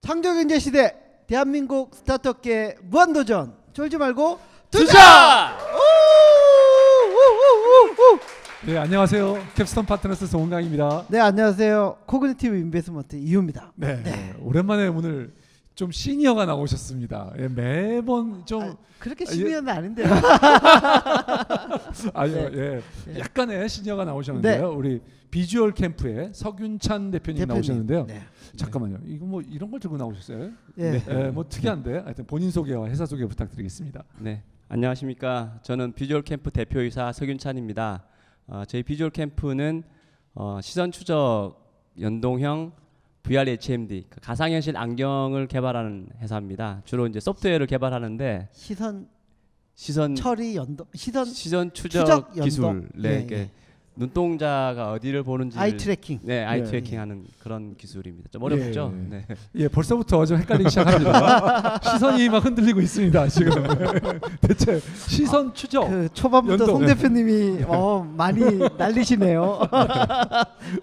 창조경제 시대 대한민국 스타트업계 무한도전 쫄지 말고 투자! 네, 안녕하세요. 캡스톤 파트너스 송은강입니다. 네, 안녕하세요. 코그니티브 인베스트먼트 이호입니다. 네, 오랜만에 오늘 좀 시니어가 나오셨습니다. 예, 매번 좀 그렇게 시니어는 아닌데요. 아니요, 네. 예, 약간의 시니어가 나오셨는데요. 네. 우리 비주얼 캠프의 서균찬 대표님 나오셨는데요. 네. 잠깐만요. 이거 뭐 이런 걸 들고 나오셨어요? 네. 네, 뭐 특이한데. 하여튼 본인 소개와 회사 소개 부탁드리겠습니다. 네, 안녕하십니까. 저는 비주얼 캠프 대표이사 서균찬입니다. 저희 비주얼 캠프는 시선 추적 연동형 VR HMD 가상현실 안경을 개발하는 회사입니다. 주로 이제 소프트웨어를 개발하는데 시선 처리 연동 시선 추적, 추적 기술, 연동. 네, 네, 네. 눈동자가 어디를 보는지 아이 트래킹. 네, 아이 네. 트래킹하는 그런 기술입니다. 좀 어렵죠. 예. 네. 예, 벌써부터 좀 헷갈리기 시작합니다. 시선이 막 흔들리고 있습니다. 지금 대체 시선 추적. 그 초반부터 연동. 송 대표님이 많이 날리시네요.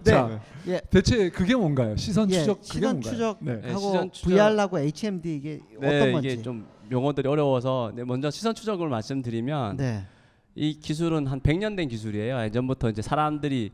네. 자, 예. 대체 그게 뭔가요? 시선 예, 추적 그게 시선 뭔가요? 추적하고 네. 네, 시선 추적. VR하고 HMD 이게 네, 어떤 건지. 이게 좀 용어들이 어려워서 먼저 시선 추적을 말씀드리면 네. 이 기술은 한 100년 된 기술이에요. 예전부터 이제 사람들이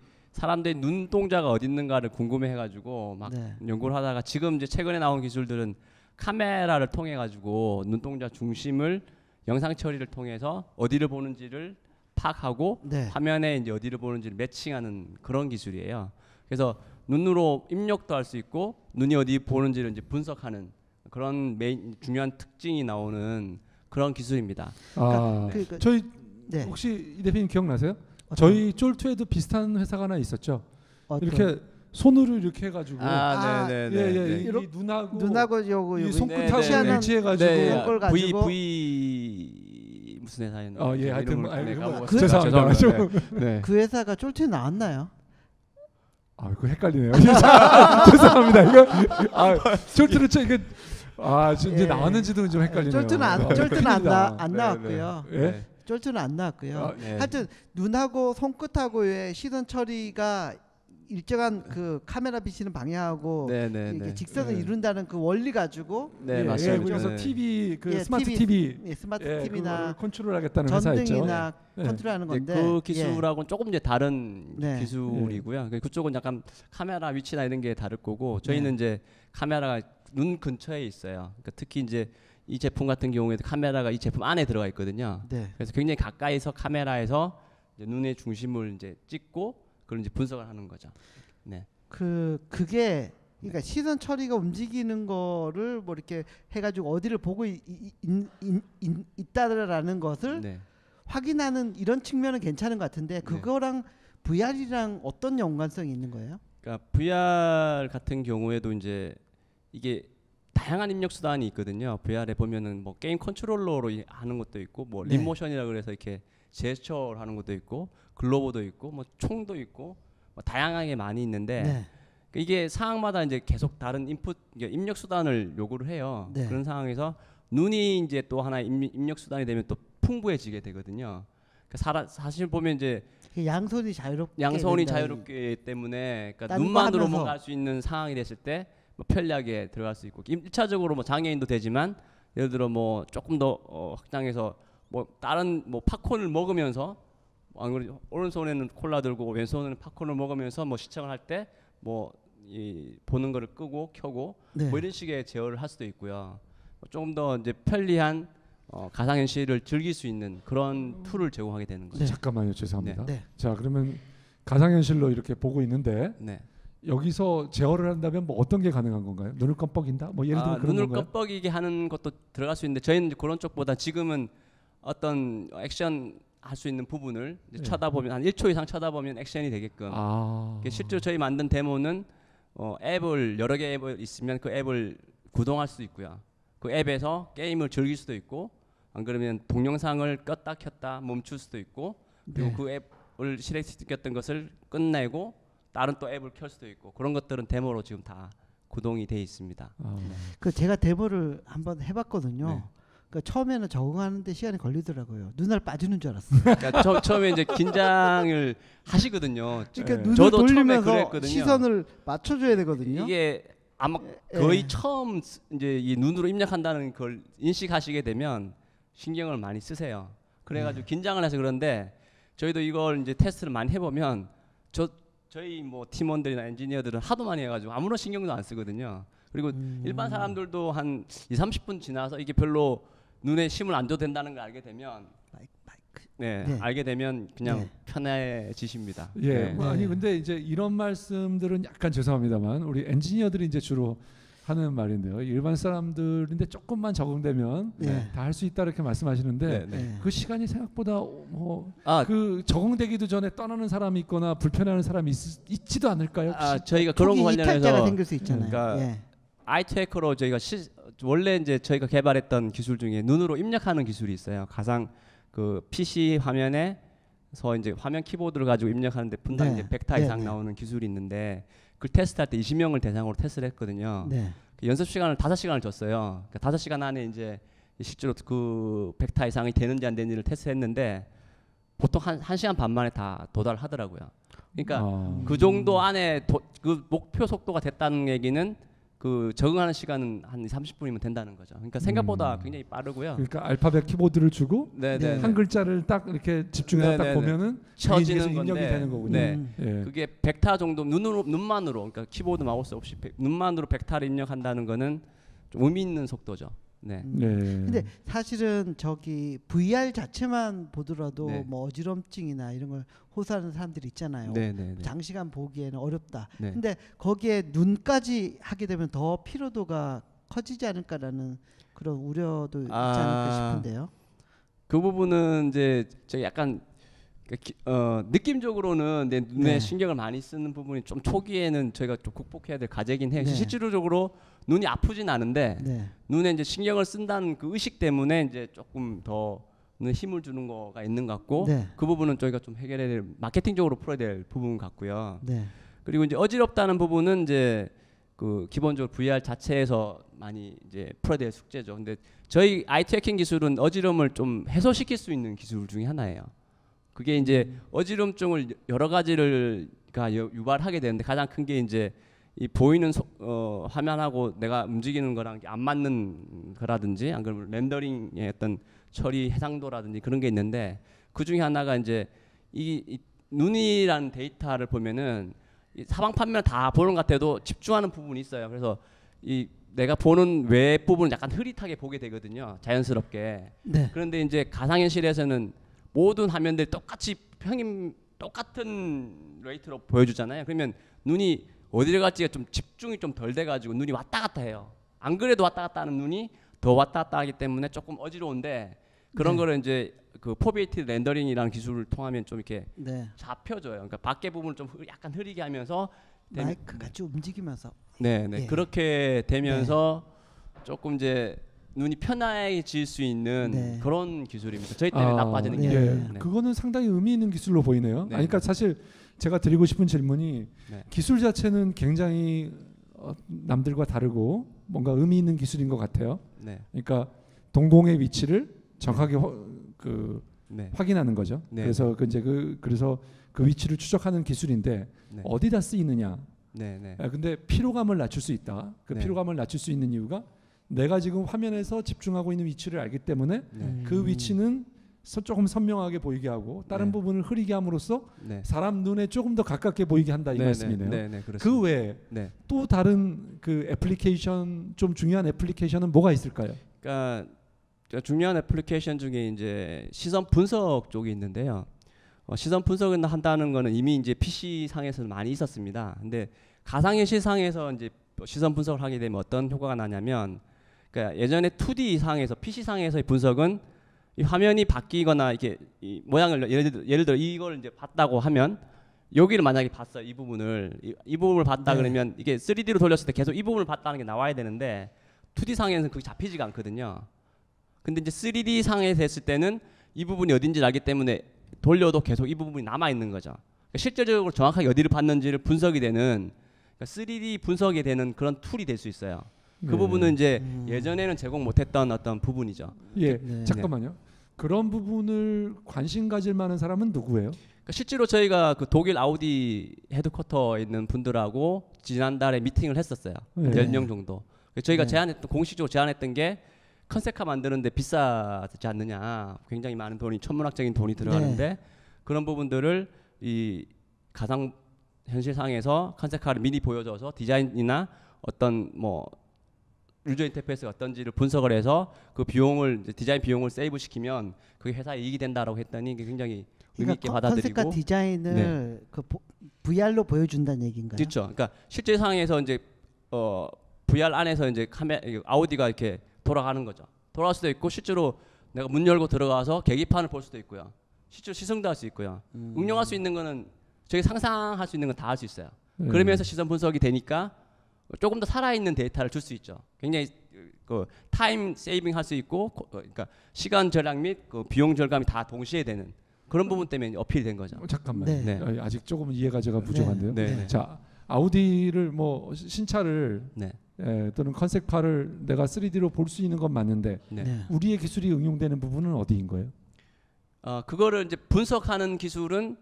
눈동자가 어디 있는가를 궁금해해가지고 막 네. 연구를 하다가 지금 이제 최근에 나온 기술들은 카메라를 통해 가지고 눈동자 중심을 영상 처리를 통해서 어디를 보는지를 파악하고 네. 화면에 이제 어디를 보는지를 매칭하는 그런 기술이에요. 그래서 눈으로 입력도 할 수 있고 눈이 어디 보는지를 이제 분석하는 그런 중요한 특징이 나오는 그런 기술입니다. 그러니까 저희 네. 혹시 이 대표님 기억나세요? 어떤- 저희 쫄투에도 비슷한 회사가 하나 있었죠. 어떤- 이렇게 손으로 이렇게 해가지고 네네네. 이 눈하고 눈하고 요거 이 요거 손끝하고 네, 네. 일치해가지고 네, 그걸 가지고 V 무슨 회사였나요? 예, 하여튼 이름을 네, 뭐 까먹었어요. 죄송합니다. 죄송합니다. 네. 그 회사가 쫄투에 나왔나요? 아, 그거 헷갈리네요. 죄송합니다. 이거 쫄투를 이게 이제 예. 나왔는지도 좀 헷갈리네요. 쫄투는 안 큰일이다. 나왔고요. 예? 쫄투는 안 나왔고요. 네. 하여튼 눈하고 손끝하고의 시선 처리가 일정한 그 카메라 비치는 방향하고 네네. 이게 네. 직선을 네. 이룬다는 그 원리 가지고 네, 예, 맞습니다. 그래서 네. TV 예, 스마트 TV 스마트 예, TV나 그거를 컨트롤하겠다는 회사였죠. 전등이나 네. 컨트롤하는 이제 건데 그 기술하고는 조금 이제 다른 네. 기술이고요. 그쪽은 약간 카메라 위치나 이런 게 다를 거고 저희는 이제 카메라가 눈 근처에 있어요. 그러니까 특히 이제 이 제품 같은 경우에도 카메라가 이 제품 안에 들어가 있거든요. 네. 그래서 굉장히 가까이서 카메라에서 이제 눈의 중심을 이제 찍고 그걸 이제 분석을 하는 거죠. 네. 그게 그러니까 시선 처리가 움직이는 거를 뭐 이렇게 해가지고 어디를 보고 있다라는 것을 네. 확인하는 이런 측면은 괜찮은 것 같은데 그거랑 VR이랑 어떤 연관성이 있는 거예요? 그러니까 VR 같은 경우에도 이제 이게 다양한 입력 수단이 있거든요. VR에 보면은 뭐 게임 컨트롤러로 하는 것도 있고 뭐 네. 립모션이라 그래서 이렇게 제스처를 하는 것도 있고 글로버도 있고 뭐 총도 있고 뭐 다양하게 많이 있는데 네. 이게 상황마다 이제 계속 다른 입력 수단을 요구를 해요. 네. 그런 상황에서 눈이 이제 또 하나의 입력 수단이 되면 또 풍부해지게 되거든요. 그러니까 사실 보면 이제 양손이 자유롭게 양손이 된다. 자유롭기 때문에 그러니까 딴거 눈만으로 하면서. 뭔가 할 수 있는 상황이 됐을 때 뭐 편리하게 들어갈 수 있고 1차적으로 뭐 장애인도 되지만 예를 들어 뭐 조금 더 확장해서 뭐 다른 뭐 팝콘을 먹으면서 안 그래도 오른손에는 콜라 들고 왼손에는 팝콘을 먹으면서 뭐 시청을 할 때 뭐 이 보는 거를 끄고 켜고 네. 뭐 이런 식의 제어를 할 수도 있고요. 조금 더 이제 편리한 가상현실을 즐길 수 있는 그런 툴을 제공하게 되는 거죠. 네. 잠깐만요, 죄송합니다. 네. 자, 그러면 가상현실로 이렇게 보고 있는데 네. 여기서 제어를 한다면 뭐 어떤 게 가능한 건가요? 눈을 껌뻑인다? 뭐 예를 들면 그런 눈을 건가요? 껌뻑이게 하는 것도 들어갈 수 있는데 저희는 이제 그런 쪽보다 지금은 어떤 액션 할 수 있는 부분을 이제 쳐다보면 한 1초 이상 쳐다보면 액션이 되게끔. 실제로 저희 만든 데모는 앱을 여러 개 앱을 있으면 그 앱을 구동할 수도 있고요. 그 앱에서 게임을 즐길 수도 있고 안 그러면 동영상을 껐다 켰다 멈출 수도 있고 그리고 네. 그 앱을 실행시켰던 것을 끝내고 다른 또 앱을 켤 수도 있고 그런 것들은 데모로 지금 다 구동이 돼 있습니다. 그 제가 데모를 한번 해봤거든요. 네. 그러니까 처음에는 적응하는데 시간이 걸리더라고요. 눈알 빠지는 줄 알았어요. 그러니까 처음에 이제 긴장을 하시거든요. 그러니까 네. 눈을 저도 처음에 돌리면서 그랬거든요. 시선을 맞춰줘야 되거든요. 이게 아마 거의 처음 이제 이 눈으로 입력한다는 걸 인식하시게 되면 신경을 많이 쓰세요. 그래가지고 긴장을 해서 그런데 저희도 이걸 이제 테스트를 많이 해보면 저희 뭐 팀원들이나 엔지니어들은 하도 많이 해가지고 아무런 신경도 안 쓰거든요. 그리고 일반 사람들도 한 20-30분 지나서 이게 별로 눈에 힘을 안 줘도 된다는 걸 알게 되면 네, 알게 되면 그냥 편해지십니다. 예. 네. 아니 근데 이제 이런 말씀들은 약간 죄송합니다만 우리 엔지니어들이 이제 주로 하는 말인데요. 일반 사람들인데 조금만 적응되면 다 할 수 있다 이렇게 말씀하시는데 그 시간이 생각보다 그 적응되기도 전에 떠나는 사람이 있거나 불편해하는 사람이 있지도 않을까요? 저희가 그런 거 관련해서 이탈자가 생길 수 있잖아요. 그러니까 아이트해커로 저희가 원래 이제 저희가 개발했던 기술 중에 눈으로 입력하는 기술이 있어요. 가상 그 PC 화면에서 이제 화면 키보드를 가지고 입력하는데 분당 이제 100타 이상 나오는 기술이 있는데 그걸 테스트할 때 20명을 대상으로 테스트를 했거든요. 그 연습 시간을 5시간을 줬어요. 그러니까 5시간 안에 이제 실제로 그 100타 이상이 되는지 안 되는지를 테스트했는데 보통 한 1시간 반 만에 다 도달하더라고요. 그러니까 그 정도 안에 그 목표 속도가 됐다는 얘기는 그 적응하는 시간은 한 30분이면 된다는 거죠. 그러니까 생각보다 굉장히 빠르고요. 그러니까 알파벳 키보드를 주고 한 글자를 딱 이렇게 집중해서 딱 보면은 쳐지는 건데 입력이 되는 거군요. 그게 100타 정도 눈만으로 그러니까 키보드 마우스 없이 눈만으로 100타를 입력한다는 거는 좀 의미 있는 속도죠. 근데 사실은 저기 VR 자체만 보더라도 뭐 어지럼증이나 이런 걸 호소하는 사람들이 있잖아요. 장시간 보기에는 어렵다. 근데 거기에 눈까지 하게 되면 더 피로도가 커지지 않을까라는 그런 우려도 있지 않을까 싶은데요. 그 부분은 이제 제가 약간 느낌적으로는 내 눈에 신경을 많이 쓰는 부분이 좀 초기에는 저희가 좀 극복해야 될 과제긴 해요. 실질적으로 눈이 아프진 않은데 눈에 이제 신경을 쓴다는 그 의식 때문에 이제 조금 더 눈에 힘을 주는 거가 있는 것 같고 그 부분은 저희가 좀 해결해야 될 마케팅적으로 풀어야 될 부분 같고요. 그리고 이제 어지럽다는 부분은 이제 그 기본적으로 VR 자체에서 많이 이제 풀어야 될 숙제죠. 근데 저희 IT 해킹 기술은 어지럼을 좀 해소시킬 수 있는 기술 중에 하나예요. 그게 이제 어지럼증을 여러 가지를 유발하게 되는데 가장 큰 게 이제 이 보이는 화면하고 내가 움직이는 거랑 안 맞는 거라든지 안 그러면 렌더링의 어떤 처리 해상도라든지 그런 게 있는데 그 중에 하나가 이제 이 눈이라는 데이터를 보면은 이 사방판면 다 보는 것 같아도 집중하는 부분이 있어요. 그래서 이 내가 보는 외 부분은 약간 흐릿하게 보게 되거든요. 자연스럽게. 그런데 이제 가상현실에서는 모든 화면들이 똑같이 똑같은 레이트로 보여주잖아요. 그러면 눈이 어디를 갈지가 좀 집중이 좀 덜 돼가지고 눈이 왔다 갔다 해요. 안 그래도 왔다 갔다 하는 눈이 더 왔다 갔다 하기 때문에 조금 어지러운데 그런 거를 이제 그 포비에이티드 렌더링이라는 기술을 통하면 좀 이렇게 잡혀져요. 그러니까 밖에 부분을 좀 약간 흐리게 하면서 마이크가 좀 움직이면서 그렇게 되면서 조금 이제 눈이 편해질 수 있는 그런 기술입니다. 저희 때문에 나빠지는 기술. 그거는 상당히 의미 있는 기술로 보이네요. 그러니까 사실 제가 드리고 싶은 질문이 기술 자체는 굉장히 남들과 다르고 뭔가 의미 있는 기술인 것 같아요. 그러니까 동공의 위치를 정확하게 확인하는 거죠. 그래서 그래서 그 위치를 추적하는 기술인데 어디다 쓰이느냐. 근데 피로감을 낮출 수 있다. 그 피로감을 낮출 수 있는 이유가 내가 지금 화면에서 집중하고 있는 위치를 알기 때문에 그 위치는 조금 선명하게 보이게 하고 다른 부분을 흐리게 함으로써 사람 눈에 조금 더 가깝게 보이게 한다 이 말씀이네요. 그 외에 또 다른 그 애플리케이션 좀 중요한 애플리케이션은 뭐가 있을까요? 그러니까 중요한 애플리케이션 중에 이제 시선 분석 쪽이 있는데요. 시선 분석을 한다는 거는 이미 이제 PC 상에서는 많이 있었습니다. 근데 가상현실 상에서 이제 시선 분석을 하게 되면 어떤 효과가 나냐면 그러니까 예전에 2D 상에서 PC 상에서의 분석은 이 화면이 바뀌거나 이렇게 이 모양을 예를 들어 이걸 이제 봤다고 하면 여기를 만약에 봤어 이 부분을 이 부분을 봤다 그러면 이게 3D로 돌렸을 때 계속 이 부분을 봤다는 게 나와야 되는데 2D 상에서는 그게 잡히지가 않거든요. 근데 이제 3D 상에 됐을 때는 이 부분이 어딘지 알기 때문에 돌려도 계속 이 부분이 남아 있는 거죠. 그러니까 실질적으로 정확하게 어디를 봤는지를 분석이 되는 그러니까 3D 분석이 되는 그런 툴이 될 수 있어요. 그 부분은 이제 예전에는 제공 못했던 어떤 부분이죠. 잠깐만요. 그런 부분을 관심 가질 만한 사람은 누구예요? 실제로 저희가 그 독일 아우디 헤드쿼터에 있는 분들하고 지난달에 미팅을 했었어요. 네. 10명 정도. 저희가 공식적으로 제안했던 게 컨셉카 만드는데 비싸지 않느냐. 굉장히 많은 돈이 천문학적인 돈이 들어가는데 그런 부분들을 이 가상 현실상에서 컨셉카를 미리 보여줘서 디자인이나 어떤 뭐 유저 인터페이스가 어떤지를 분석을 해서 그 비용을 디자인 비용을 세이브 시키면 그게 회사에 이익이 된다라고 했더니 굉장히 의미 있게 받아들이고 컨셉과 디자인을 그 VR로 보여준다는 얘기인가요? 그렇죠. 그러니까 실제 상황에서 이제 VR 안에서 이제 아우디가 이렇게 돌아가는 거죠. 돌아갈 수도 있고 실제로 내가 문 열고 들어가서 계기판을 볼 수도 있고요. 실제로 시승도 할 수 있고요. 응용할 수 있는 거는 저희 상상할 수 있는 건 다 할 수 있어요. 그러면서 시선 분석이 되니까 조금 더 살아있는 데이터를 줄 수 있죠. 굉장히 그 타임 세이빙 할 수 있고 그러니까 시간 절약 및 그 비용 절감이 다 동시에 되는 그런 부분 때문에 어필이 된 거죠. 잠깐만. 네. 아직 조금 이해가 제가 부족한데요. 네. 자, 아우디를 뭐 신차를 또는 컨셉카를 내가 3D로 볼 수 있는 건 맞는데 우리의 기술이 응용되는 부분은 어디인 거예요? 그거를 이제 분석하는 기술은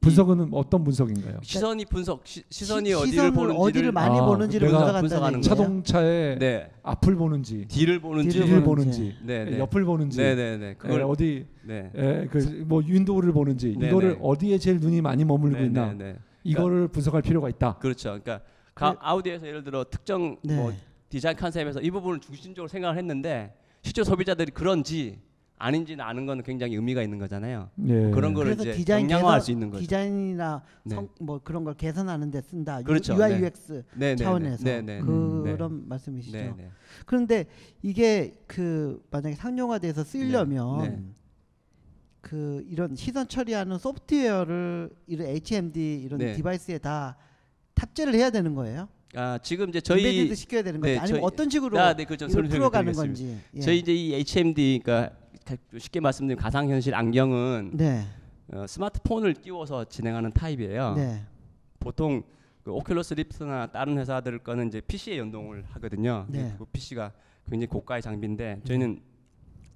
분석은 어떤 분석인가요? 시선이 분석, 시선이 어디를 많이 보는지를 분석하는 자동차의 앞을 보는지, 뒤를 보는지, 옆을 보는지, 그걸 어디 뭐 윈도우를 보는지, 이거를 어디에 제일 눈이 많이 머물고 있나, 이거를 분석할 필요가 있다. 그렇죠. 그러니까 아우디에서 예를 들어 특정 뭐 디자인 컨셉에서 이 부분을 중심적으로 생각을 했는데 실제 소비자들이 그런지 아닌지는 아는 건 굉장히 의미가 있는 거잖아요. 그런 거를 이제 영양화할 수 있는 거죠. 디자인이나 뭐 그런 걸 개선하는 데 쓴다. 그렇죠. UI UX 차원에서 그런 말씀이시죠. 그런데 이게 그 만약에 상용화돼서 쓰려면 그 이런 시선 처리하는 소프트웨어를 이런 HMD 이런 디바이스에 다 탑재를 해야 되는 거예요? 지금 이제 저희 인베디드 시켜야 되는 건지 아니면 어떤 식으로 풀어가는 건지. 저희 이제 이 HMD 그러니까 쉽게 말씀드리면 가상현실 안경은 스마트폰을 끼워서 진행하는 타입이에요. 보통 그 오큘러스 리프트나 다른 회사들 거는 이제 PC에 연동을 하거든요. 그 PC가 굉장히 고가의 장비인데 저희는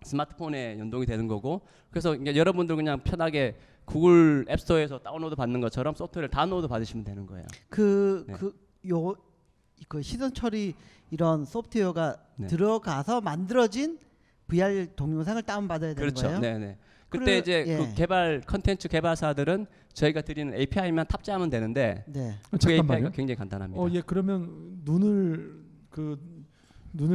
스마트폰에 연동이 되는 거고 그래서 여러분들 그냥 편하게 구글 앱스토어에서 다운로드 받는 것처럼 소프트웨어를 다운로드 받으시면 되는 거예요. 그 시선 처리 이런 소프트웨어가 들어가서 만들어진 VR 동영상을 다운 받아야 되는 거예요. 네네. 그때 이제 그 개발 컨텐츠 개발사들은 저희가 드리는 API만 탑재하면 되는데 그 API가 굉장히 간단합니다. 그러면 눈을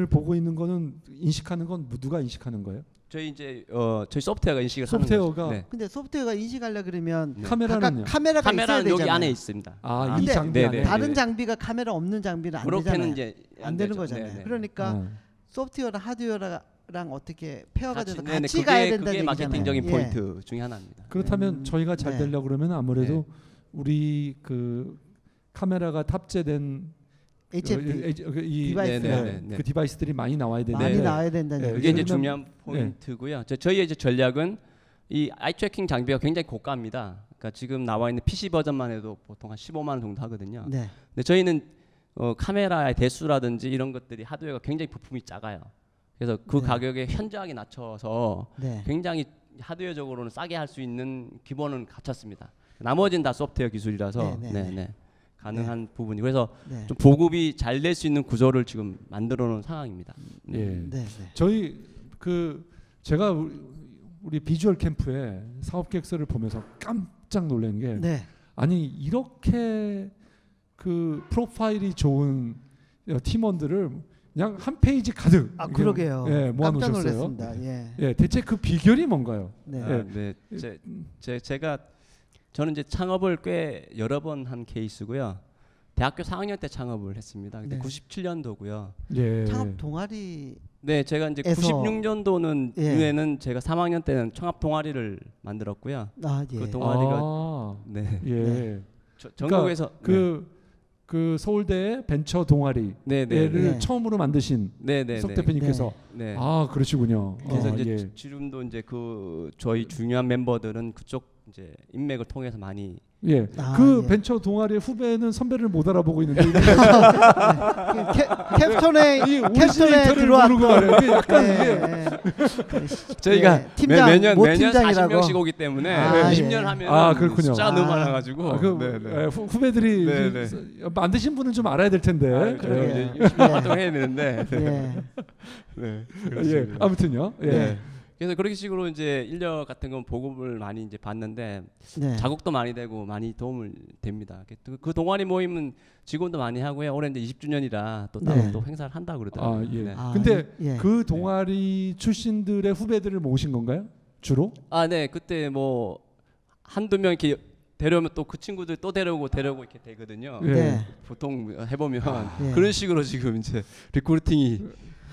보고 있는 거는 인식하는 건 누가 인식하는 거예요? 저희 이제 저희 소프트웨어가 인식을 하는 거죠. 근데 소프트웨어가 인식하려 그러면 카메라는요? 카메라가 있어야 되잖아요. 여기 안에 있습니다. 이 장비 안에. 다른 장비가 카메라 없는 장비는 안 되잖아요. 이제 안 되는 거잖아요. 그러니까 소프트웨어랑 하드웨어랑 어떻게 페어가 돼서 같이 가야 된다는 그게 얘기잖아요. 마케팅적인 포인트 중에 하나입니다. 그렇다면 저희가 잘 되려고 그러면 아무래도 우리 그 카메라가 탑재된 HMD 그 디바이스들이 많이 나와야 된다는 그게 이제 중요한 포인트고요. 저희의 이제 전략은 이 아이 트래킹 장비가 굉장히 고가입니다. 그러니까 지금 나와 있는 PC 버전만 해도 보통 한 15만 원 정도 하거든요. 근데 저희는 카메라의 대수라든지 이런 것들이 하드웨어가 굉장히 부품이 작아요. 그래서 그 가격에 현저하게 낮춰서 굉장히 하드웨어적으로는 싸게 할 수 있는 기본은 갖췄습니다. 나머지는 다 소프트웨어 기술이라서 가능한 부분이 그래서 좀 보급이 잘 될 수 있는 구조를 지금 만들어 놓은 상황입니다. 저희 제가 우리 비주얼 캠프에 사업 계획서를 보면서 깜짝 놀란 게 아니 이렇게 그 프로파일이 좋은 팀원들을 그냥 한 페이지 가득 그러게요. 모아놓으셨어요. 깜짝 놀랐습니다. 대체 그 비결이 뭔가요? 저는 이제 창업을 꽤 여러 번 한 케이스고요. 대학교 4학년 때 창업을 했습니다. 근데 97년도고요. 창업 동아리. 제가 이제 96년도는 제가 3학년 때는 창업 동아리를 만들었고요. 그 동아리가 전국에서 그 서울대 벤처 동아리를 처음으로 만드신 석 대표님께서 그러시군요. 그래서 이제 지금도 이제 그 저희 중요한 멤버들은 그쪽 이제 인맥을 통해서 많이 예. 벤처 동아리의 후배는 선배를 못 알아보고 있는데 캡스톤에 들어왔고 약간 이게 저희가 팀장, 매년 팀장이라고. 40명씩 오기 때문에 20년 하면 숫자가 너무 많아가지고 후배들이 만드신 분은 좀 알아야 될 텐데 열심히 활동해야 되는데 아무튼요. 그래서 그런 식으로 이제 인력 같은 건 보급을 많이 이제 받는데 자극도 많이 되고 많이 도움을 됩니다. 그 동아리 모임은 직원도 많이 하고요. 올해 이제 20주년이라 또 따로 또 행사를 한다고 그러더라고요. 근데 그 동아리 출신들의 후배들을 모으신 건가요? 주로? 네. 그때 뭐 한두 명 이렇게 데려오면 또 그 친구들 또 데려오고 이렇게 되거든요. 보통 해보면 그런 식으로 지금 이제 리크루팅이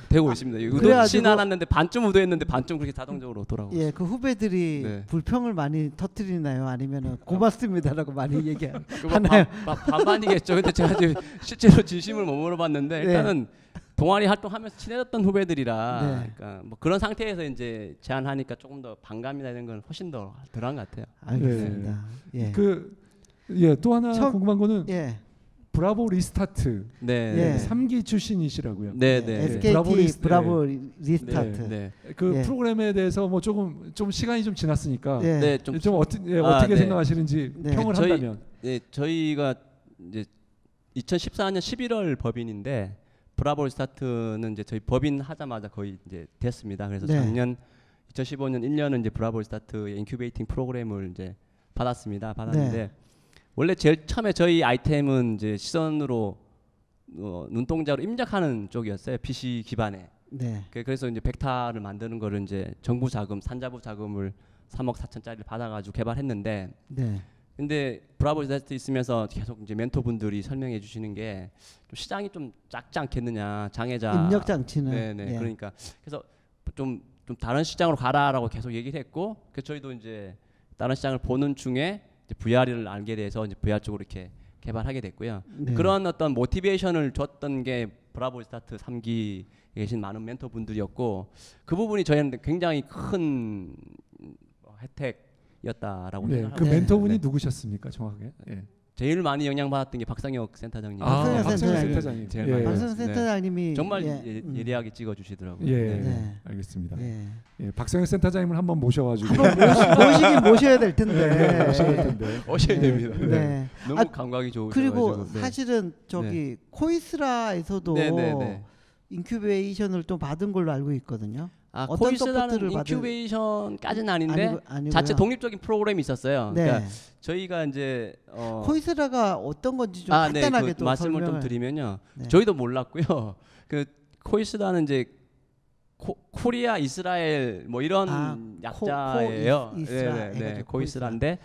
되고 있습니다. 의도치 않았는데 반쯤 의도했는데 반쯤 그렇게 자동적으로 오더라고요. 예, 그 후배들이 불평을 많이 터뜨리나요? 아니면은 고맙습니다라고 많이 얘기하나요? 반반이겠죠. 근데 제가 지금 실제로 진심을 못 물어봤는데 일단은 동아리 활동하면서 친해졌던 후배들이라 그러니까 뭐 그런 상태에서 이제 제안하니까 조금 더 반감이나 이런 건 훨씬 더 덜한 것 같아요. 알겠습니다. 또 하나 궁금한 거는 브라보 리스타트 3기 출신이시라고요. SKT 브라보 리스타트. 그 프로그램에 대해서 뭐 좀 시간이 좀 지났으니까 좀 어떻게 생각하시는지 평을 한다면. 저희가 이제 2014년 11월 법인인데 브라보 리스타트는 이제 저희 법인 하자마자 거의 이제 됐습니다. 그래서 작년 2015년 1년은 이제 브라보 리스타트의 인큐베이팅 프로그램을 이제 받았는데. 원래 제일 처음에 저희 아이템은 이제 시선으로 눈동자로 입력하는 쪽이었어요. PC 기반에. 그래서 이제 벡터를 만드는 거를 이제 정부 자금, 산자부 자금을 3억 4천짜리를 받아가지고 개발했는데. 근데 브라보 리스타트 있으면서 계속 이제 멘토분들이 설명해 주시는 게 좀 시장이 좀 작지 않겠느냐, 장애자 입력 장치는. 그러니까 그래서 좀 다른 시장으로 가라라고 계속 얘기를 했고, 그 저희도 이제 다른 시장을 보는 중에 VR을 알게 돼서 이제 VR 쪽으로 이렇게 개발하게 됐고요. 그런 어떤 모티베이션을 줬던 게 브라보 리스타트 3기에 계신 많은 멘토분들이었고 그 부분이 저희한테 굉장히 큰 혜택이었다라고 생각합니다. 그 멘토분이 누구셨습니까, 정확하게? 제일 많이 영향받았던 게 박상혁 센터장님. 박상혁 센터장님. 박상혁 센터장님이 정말 예리하게 찍어주시더라고요. 알겠습니다. 박상혁 센터장님을 한번 모셔가지고 모시긴 모셔야 될 텐데. 오셔야 됩니다. 너무 감각이 좋으셔가지고. 그리고 사실은 저기 코이스라에서도 인큐베이션을 또 받은 걸로 알고 있거든요. 코이스라는 인큐베이션까지는 아닌데 자체 독립적인 프로그램이 있었어요. 그러니까 저희가 이제 코이스라가 어떤 건지 좀 간단하게 또 말씀을 좀 드리면요. 저희도 몰랐고요. 그 코이스라는 이제 코리아 이스라엘 뭐 이런 약자예요. 코이스라인데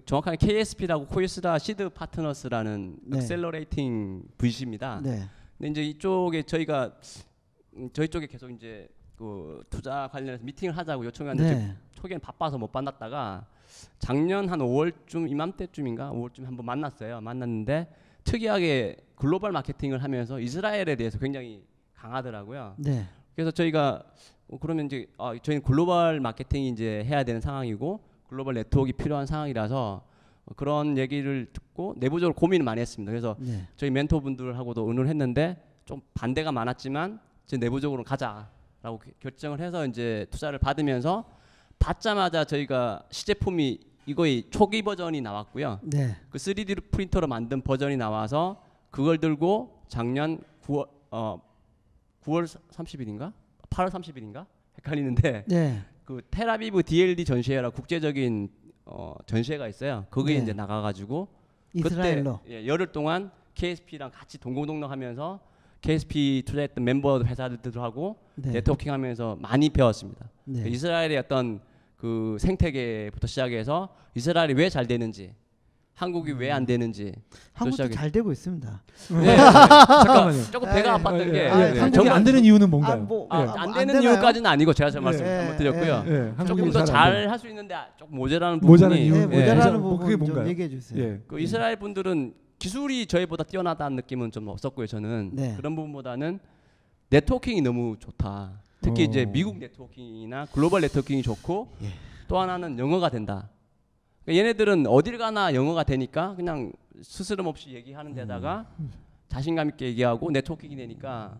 정확하게 KSP라고 코이스라 시드 파트너스라는 액셀러레이팅 VC입니다. 근데 이제 이쪽에 저희 쪽에 계속 이제 그 투자 관련해서 미팅을 하자고 요청했는데 초기에는 바빠서 못 만났다가 작년 한 5월쯤 이맘때쯤인가 5월쯤 한번 만났는데 특이하게 글로벌 마케팅을 하면서 이스라엘에 대해서 굉장히 강하더라고요. 그래서 저희가 그러면 이제 저희는 글로벌 마케팅이 이제 해야 되는 상황이고 글로벌 네트워크가 필요한 상황이라서 그런 얘기를 듣고 내부적으로 고민을 많이 했습니다. 그래서 저희 멘토분들하고도 의논을 했는데 좀 반대가 많았지만 이제 내부적으로 가자라고 결정을 해서 이제 투자를 받자마자 저희가 시제품이 이거의 초기 버전이 나왔고요. 그 3D 프린터로 만든 버전이 나와서 그걸 들고 작년 9월 30일인가? 8월 30일인가? 헷갈리는데 그 텔아비브 DLD 전시회라 국제적인 전시회가 있어요. 거기에 이제 나가가지고 이스라엘로 그때 열흘 동안 KSP랑 같이 동고동락하면서 KSP 투자했던 멤버 회사들하고 네트워킹하면서 많이 배웠습니다. 이스라엘의 어떤 그 생태계부터 시작해서 이스라엘이 왜 잘 되는지, 한국이 왜 안 되는지. 한국도 잘 되고 있습니다. 잠깐만요. 조금 배가 아팠던 게 한국이 안 되는 이유는 뭔가요? 안 되는 이유까지는 아니고 제가 잘 말씀 한번 드렸고요. 조금 더 잘 할 수 있는데 조금 모자라는 부분이 모자라는 부분 그게 뭔가요? 좀 얘기해 주세요. 그 이스라엘 분들은 기술이 저희보다 뛰어나다는 느낌은 좀 없었고요. 저는 그런 부분보다는 네트워킹이 너무 좋다. 특히 이제 미국 네트워킹이나 글로벌 네트워킹이 좋고 또 하나는 영어가 된다. 그러니까 얘네들은 어딜 가나 영어가 되니까 그냥 스스럼 없이 얘기하는 데다가 자신감 있게 얘기하고 네트워킹이 되니까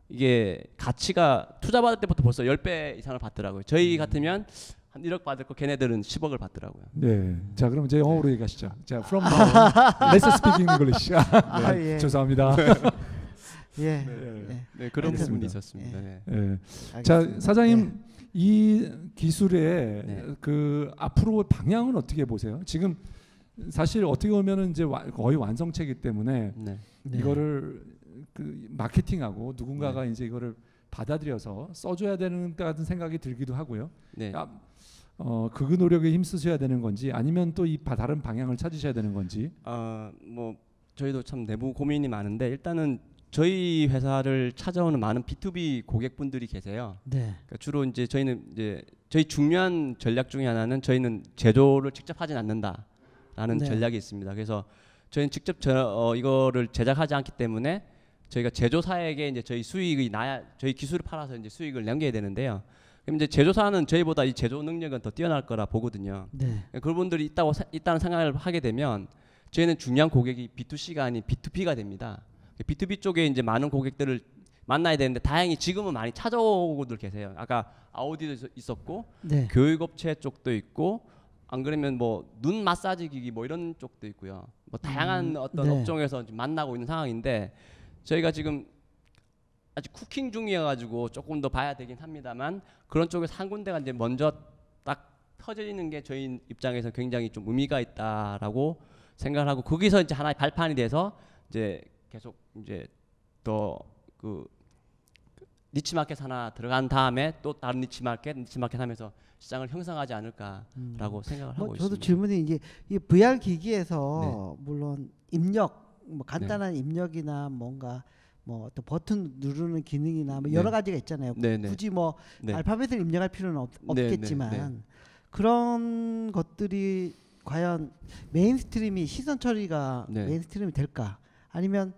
이게 가치가 투자 받을 때부터 벌써 10배 이상을 받더라고요. 저희 같으면 한 1억 받을 거 걔네들은 10억을 받더라고요. 네. 자, 그럼 이제 영어로 얘기하시죠. 자, from now on, let's speak English. 네, 예. 죄송합니다. 예. 네, 그런 부분이 있었습니다. 네. 네. 자, 사장님 이 기술의 그 앞으로 방향은 어떻게 보세요? 지금 사실 어떻게 보면은 이제 거의 완성체이기 때문에 이거를 그 마케팅하고 누군가가 이제 이거를 받아들여서 써줘야 되는 것 같은 생각이 들기도 하고요. 그 노력에 힘쓰셔야 되는 건지 아니면 또 이 다른 방향을 찾으셔야 되는 건지. 뭐 저희도 참 내부 고민이 많은데 일단은 저희 회사를 찾아오는 많은 B2B 고객분들이 계세요. 그러니까 주로 이제 저희는 이제 저희 중요한 전략 중에 하나는 저희는 제조를 직접 하진 않는다라는 전략이 있습니다. 그래서 저희는 직접 이거를 제작하지 않기 때문에 저희가 제조사에게 이제 저희 수익이 나야 저희 기술을 팔아서 이제 수익을 남겨야 되는데요. 그럼 이제 제조사는 저희보다 이 제조 능력은 더 뛰어날 거라 보거든요. 그분들이 있다는 생각을 하게 되면 저희는 중요한 고객이 B2C가 아닌 B2B가 됩니다. B2B 쪽에 이제 많은 고객들을 만나야 되는데 다행히 지금은 많이 찾아오고들 계세요. 아까 아우디도 있었고 교육업체 쪽도 있고 안 그러면 뭐 눈 마사지 기기 뭐 이런 쪽도 있고요. 뭐 다양한 어떤 업종에서 만나고 있는 상황인데 저희가 지금 아직 쿠킹 중이어가지고 조금 더 봐야 되긴 합니다만 그런 쪽에서 한 군데가 이제 먼저 딱 터지는 게 저희 입장에서 굉장히 좀 의미가 있다라고 생각을 하고 거기서 이제 하나의 발판이 돼서 이제 계속 이제 또 그 니치 마켓 하나 들어간 다음에 또 다른 니치 마켓 하면서 시장을 형성하지 않을까라고 생각을 하고 있습니다. 저도 질문이 이제 이 VR 기기에서 물론 입력, 뭐 간단한 입력이나 뭔가 뭐 또 버튼 누르는 기능이나 뭐 여러 가지가 있잖아요. 굳이 뭐 알파벳을 입력할 필요는 없겠지만 그런 것들이 과연 메인스트림이 시선 처리가 메인스트림이 될까? 아니면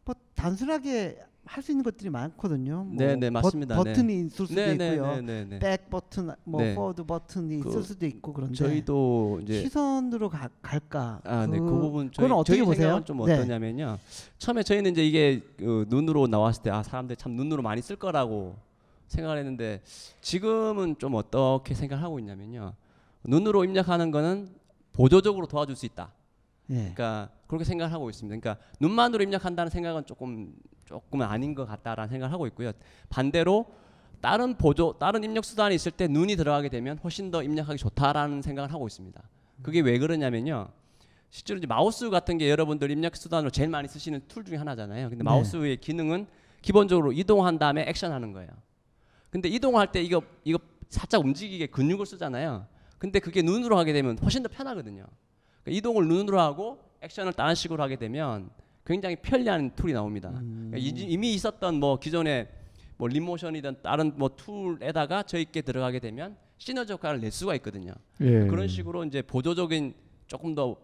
뭐 단순하게 할 수 있는 것들이 많거든요. 뭐 맞습니다. 버튼이 있을 수도 있고요. 백 버튼, 뭐 포워드 버튼이 있을 수도 있고 그런데 저희도 이제 시선으로 갈까? 그 부분 그건 어떻게 보세요? 생각은 좀 어떠냐면요. 처음에 저희는 이제 이게 눈으로 나왔을 때 사람들이 참 눈으로 많이 쓸 거라고 생각을 했는데 지금은 좀 어떻게 생각하고 있냐면요. 눈으로 입력하는 거는 보조적으로 도와줄 수 있다. 그러니까 그렇게 생각을 하고 있습니다. 그러니까 눈만으로 입력한다는 생각은 조금은 아닌 것 같다라는 생각을 하고 있고요. 반대로 다른 입력 수단이 있을 때 눈이 들어가게 되면 훨씬 더 입력하기 좋다라는 생각을 하고 있습니다. 그게 왜 그러냐면요. 실제로 이제 마우스 같은 게 여러분들 입력 수단으로 제일 많이 쓰시는 툴 중에 하나잖아요. 근데 마우스의 기능은 기본적으로 이동한 다음에 액션하는 거예요. 근데 이동할 때 이거 살짝 움직이게 근육을 쓰잖아요. 근데 그게 눈으로 하게 되면 훨씬 더 편하거든요. 그러니까 이동을 눈으로 하고 액션을 다른 식으로 하게 되면 굉장히 편리한 툴이 나옵니다. 그러니까 이미 있었던 뭐 기존의 뭐 리모션이든 다른 뭐 툴에다가 저희께 들어가게 되면 시너지 효과를 낼 수가 있거든요. 그런 식으로 이제 보조적인 조금 더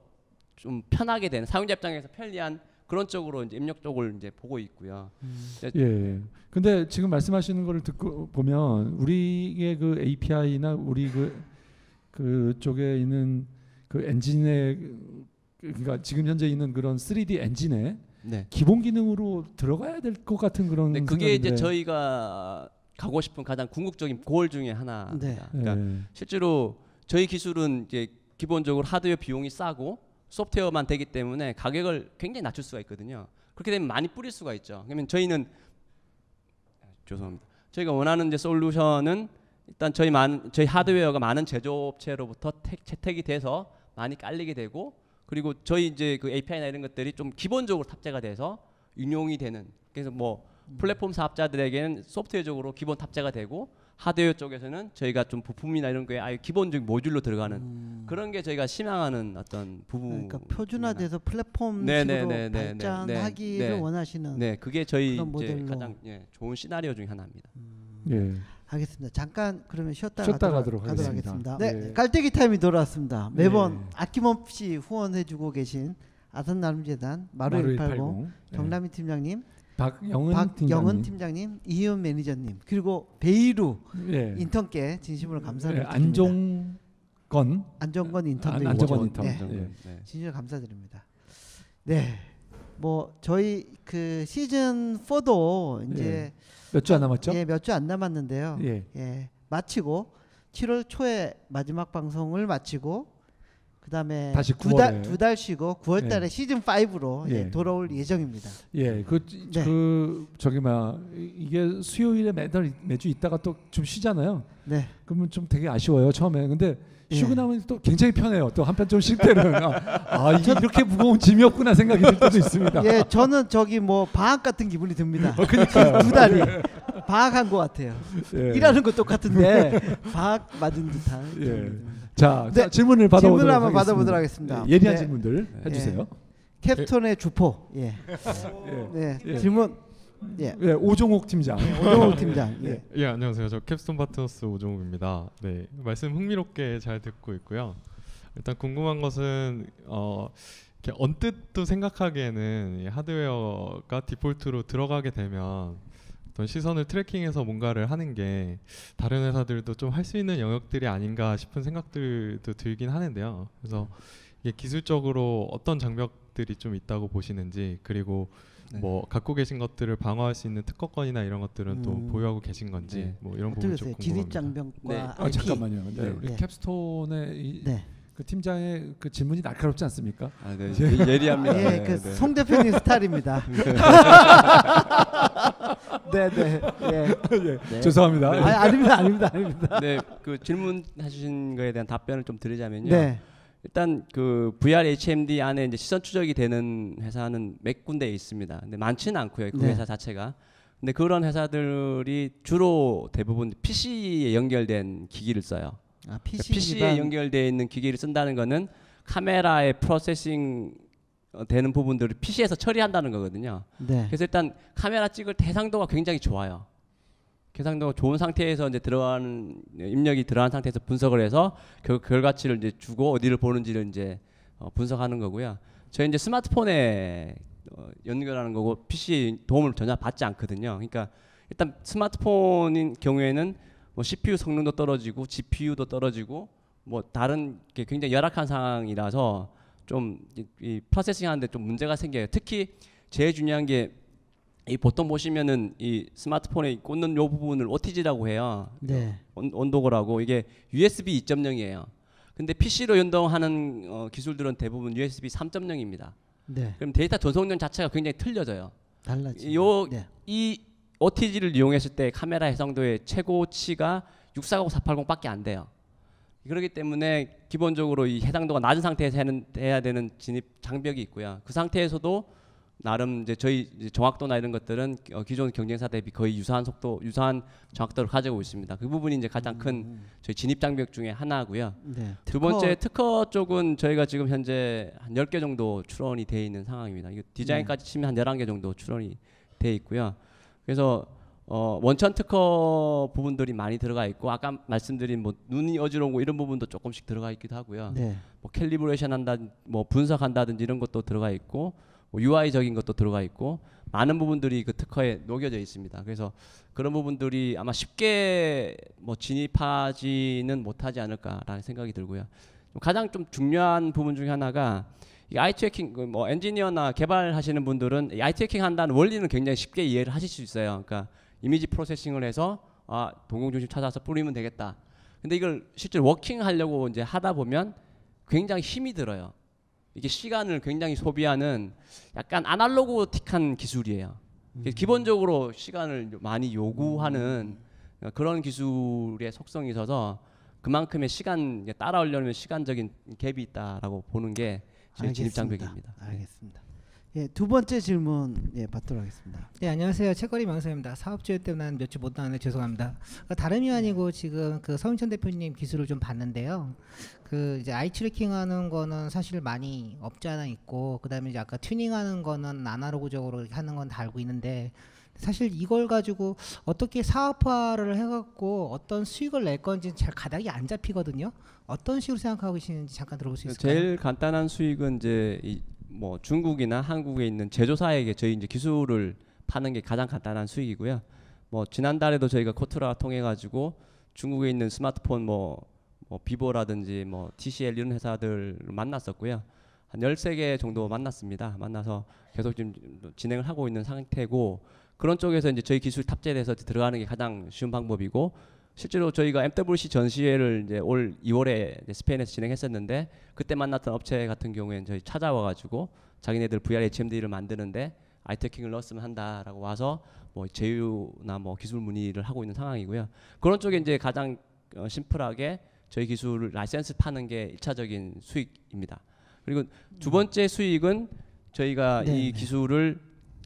좀 편하게 되는 사용자 입장에서 편리한 그런 쪽으로 이제 입력 쪽을 이제 보고 있고요. 근데 지금 말씀하시는 거를 듣고 보면 우리의 그 API나 우리 그 쪽에 있는 그 엔진에 그러니까 지금 현재 있는 그런 3D 엔진에 기본 기능으로 들어가야 될 것 같은 그런. 그게 이제 저희가 가고 싶은 가장 궁극적인 골 중에 하나입니다. 그러니까 실제로 저희 기술은 이제 기본적으로 하드웨어 비용이 싸고 소프트웨어만 되기 때문에 가격을 굉장히 낮출 수가 있거든요. 그렇게 되면 많이 뿌릴 수가 있죠. 그러면 저희는 저희가 원하는 이제 솔루션은 일단 저희 하드웨어가 많은 제조업체로부터 채택이 돼서 많이 깔리게 되고 그리고 저희 이제 그 API나 이런 것들이 좀 기본적으로 탑재가 돼서 운용이 되는 그래서 뭐 플랫폼 사업자들에게는 소프트웨어적으로 기본 탑재가 되고 하드웨어 쪽에서는 저희가 좀 부품이나 이런 거에 아예 기본적인 모듈로 들어가는 그런 게 저희가 희망하는 어떤 부분. 그러니까 표준화돼서 플랫폼식으로 발전하기를 원하시는. 그게 저희 이제 가장 좋은 시나리오 중에 하나입니다. 알겠습니다. 잠깐 그러면 쉬었다 가도록 하겠습니다. 깔때기 타임이 돌아왔습니다. 매번 아낌없이 후원해주고 계신 아산나눔재단 마루180 정남희 팀장님, 박영은 팀장님, 이희원 매니저님 그리고 베이루 인턴께 진심으로 감사를 드립니다. 안정건 인턴도 안정건 인턴. 네. 진심으로 감사드립니다. 네. 뭐 저희 그 시즌 4도 이제 몇 주 안 남았죠? 예, 몇 주 안 남았는데요. 예. 마치고 7월 초에 마지막 방송을 마치고 그다음에 다시 두 달 쉬고 9월 달에 시즌 5로 돌아올 예정입니다. 예. 저기 이게 수요일에 매주 있다가 또 좀 쉬잖아요. 네. 그러면 좀 되게 아쉬워요, 처음에. 근데 쉬고 나면 또 굉장히 편해요. 또 한편 좀 쉴 때는 이게 이렇게 무거운 짐이었구나 생각이 들 때도 있습니다. 예, 저는 저기 뭐 방학 같은 기분이 듭니다. 그러니까 2달이 방학한 것 같아요. 일하는 거 똑같은데 방학 맞은 듯한. 자, 질문을 한번 받아보도록 하겠습니다. 예리한 질문들 해주세요. 캡스톤의 주포. 질문. 오종옥 팀장. 오종옥 팀장. 예, 안녕하세요. 저 캡스톤 파트너스 오종욱입니다. 네, 말씀 흥미롭게 잘 듣고 있고요. 일단 궁금한 것은 이렇게 언뜻도 생각하기에는 이 하드웨어가 디폴트로 들어가게 되면 어떤 시선을 트래킹해서 뭔가를 하는 게 다른 회사들도 좀 할 수 있는 영역들이 아닌가 싶은 생각들도 들긴 하는데요. 그래서 이게 기술적으로 어떤 장벽들이 좀 있다고 보시는지, 그리고 뭐 갖고 계신 것들을 방어할 수 있는 특허권이나 이런 것들은 또 보유하고 계신 건지 뭐 이런 부분 좀 궁금합니다. 진입 장벽과 IP. 잠깐만요. 우리 캡스톤의 그 팀장의 그 질문이 날카롭지 않습니까? 예리합니다. 그 송 대표님 스타일입니다. 죄송합니다. 아닙니다. 네, 그 질문하신 거에 대한 답변을 좀 드리자면요. 일단 그 VRHMD 안에 이제 시선 추적이 되는 회사는 몇 군데 있습니다. 근데 많지는 않고요. 그 회사 자체가. 근데 그런 회사들이 주로 대부분 PC에 연결된 기기를 써요. PC에 연결되어 있는 기기를 쓴다는 거는 카메라에 프로세싱 되는 부분들을 PC에서 처리한다는 거거든요. 그래서 일단 카메라 찍을 때 해상도가 굉장히 좋아요. 해상도가 좋은 상태에서 이제 들어가는 입력이 들어간 상태에서 분석을 해서 결과치를 이제 주고 어디를 보는지를 이제 분석하는 거고요. 저희 이제 스마트폰에 연결하는 거고 PC 도움을 전혀 받지 않거든요. 그러니까 일단 스마트폰인 경우에는 뭐 CPU 성능도 떨어지고 GPU도 떨어지고 뭐 다른 게 굉장히 열악한 상황이라서 좀 이 프로세싱 하는데 좀 문제가 생겨요. 특히 제일 중요한 게 이 보통 보시면은 이 스마트폰에 꽂는 요 부분을 OTG라고 해요. 온도고라고. 이게 USB 2.0이에요. 근데 PC로 연동하는 기술들은 대부분 USB 3.0입니다. 그럼 데이터 전송량 자체가 굉장히 틀려져요. 달라지죠. 이 OTG를 이용했을 때 카메라 해상도의 최고치가 640, 480밖에 안 돼요. 그렇기 때문에 기본적으로 이 해상도가 낮은 상태에서 해야 되는 진입 장벽이 있고요. 그 상태에서도 나름 이제 저희 정확도나 이런 것들은 기존 경쟁사 대비 거의 유사한 정확도를 가지고 있습니다. 그 부분이 이제 가장 큰 저희 진입 장벽 중에 하나고요. 두 번째 특허 쪽은 저희가 지금 현재 한 10개 정도 출원이 돼 있는 상황입니다. 이거 디자인까지 치면 한 11개 정도 출원이 돼 있고요. 그래서 원천 특허 부분들이 많이 들어가 있고 아까 말씀드린 뭐 눈이 어지러운 거 이런 부분도 조금씩 들어가 있기도 하고요. 뭐 캘리브레이션 한다, 뭐 분석한다든지 이런 것도 들어가 있고 뭐 UI적인 것도 들어가 있고 많은 부분들이 그 특허에 녹여져 있습니다. 그래서 그런 부분들이 아마 쉽게 뭐 진입하지는 못하지 않을까라는 생각이 들고요. 가장 좀 중요한 부분 중에 하나가 이 아이 트래킹, 뭐 엔지니어나 개발하시는 분들은 이 아이 트래킹 한다는 원리는 굉장히 쉽게 이해를 하실 수 있어요. 그러니까 이미지 프로세싱을 해서 동공 중심 찾아서 뿌리면 되겠다. 근데 이걸 실제로 워킹 하려고 이제 하다 보면 굉장히 힘이 들어요. 이게 시간을 굉장히 소비하는 약간 아날로그틱한 기술이에요. 기본적으로 시간을 많이 요구하는 그런 기술의 속성이 있어서 그만큼의 시간 따라오려면 시간적인 갭이 있다라고 보는 게 제 진입 장벽입니다. 알겠습니다. 두 번째 질문 받도록 하겠습니다. 안녕하세요. 책거리 명사입니다. 사업주의 때문에 몇 주 못 나왔는데 죄송합니다. 다름이 아니고 지금 그 서윤천 대표님 기술을 좀 봤는데요. 그 이제 아이 트래킹하는 거는 사실 많이 없지 않아 있고, 그다음에 이제 아까 튜닝하는 거는 아날로그적으로 하는 건 다 알고 있는데, 사실 이걸 가지고 어떻게 사업화를 해갖고 어떤 수익을 낼 건지 잘 가닥이 안 잡히거든요. 어떤 식으로 생각하고 계시는지 잠깐 들어볼 수 있을까요? 제일 간단한 수익은 이제 뭐 중국이나 한국에 있는 제조사에게 저희 이제 기술을 파는 게 가장 간단한 수익이고요. 뭐 지난달에도 저희가 코트라 통해 가지고 중국에 있는 스마트폰 뭐 뭐 비보라든지 뭐 TCL 이런 회사들 만났었고요. 한 13개 정도 만났습니다. 만나서 계속 지금 진행을 하고 있는 상태고 그런 쪽에서 이제 저희 기술 탑재돼서 들어가는 게 가장 쉬운 방법이고 실제로 저희가 MWC 전시회를 이제 올 2월에 이제 스페인에서 진행했었는데 그때 만났던 업체 같은 경우에는 저희 찾아와가지고 자기네들 VR HMD를 만드는데 아이트래킹을 넣었으면 한다라고 와서 뭐 제휴나 뭐 기술 문의를 하고 있는 상황이고요. 그런 쪽에 이제 가장 심플하게 저희 기술을 라이센스 파는 게 1차적인 수익입니다. 그리고 두 번째 수익은 저희가 이 기술을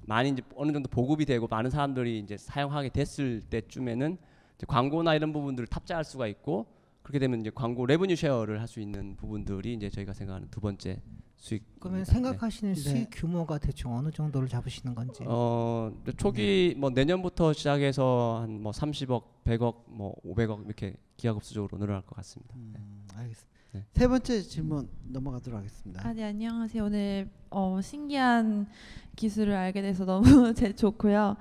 많이 이제 어느 정도 보급이 되고 많은 사람들이 이제 사용하게 됐을 때쯤에는 이제 광고나 이런 부분들을 탑재할 수가 있고 그렇게 되면 이제 광고 레버뉴 쉐어를 할 수 있는 부분들이 이제 저희가 생각하는 두 번째 수익. 그러면 생각하시는 수익 규모가 대충 어느 정도를 잡으시는 건지? 초기 뭐 내년부터 시작해서 한 뭐 30억, 100억, 뭐 500억 이렇게 기하급수적으로 늘어날 것 같습니다. 알겠습니다. 세 번째 질문 넘어가도록 하겠습니다. 네, 안녕하세요. 오늘 신기한 기술을 알게 돼서 너무 좋고요.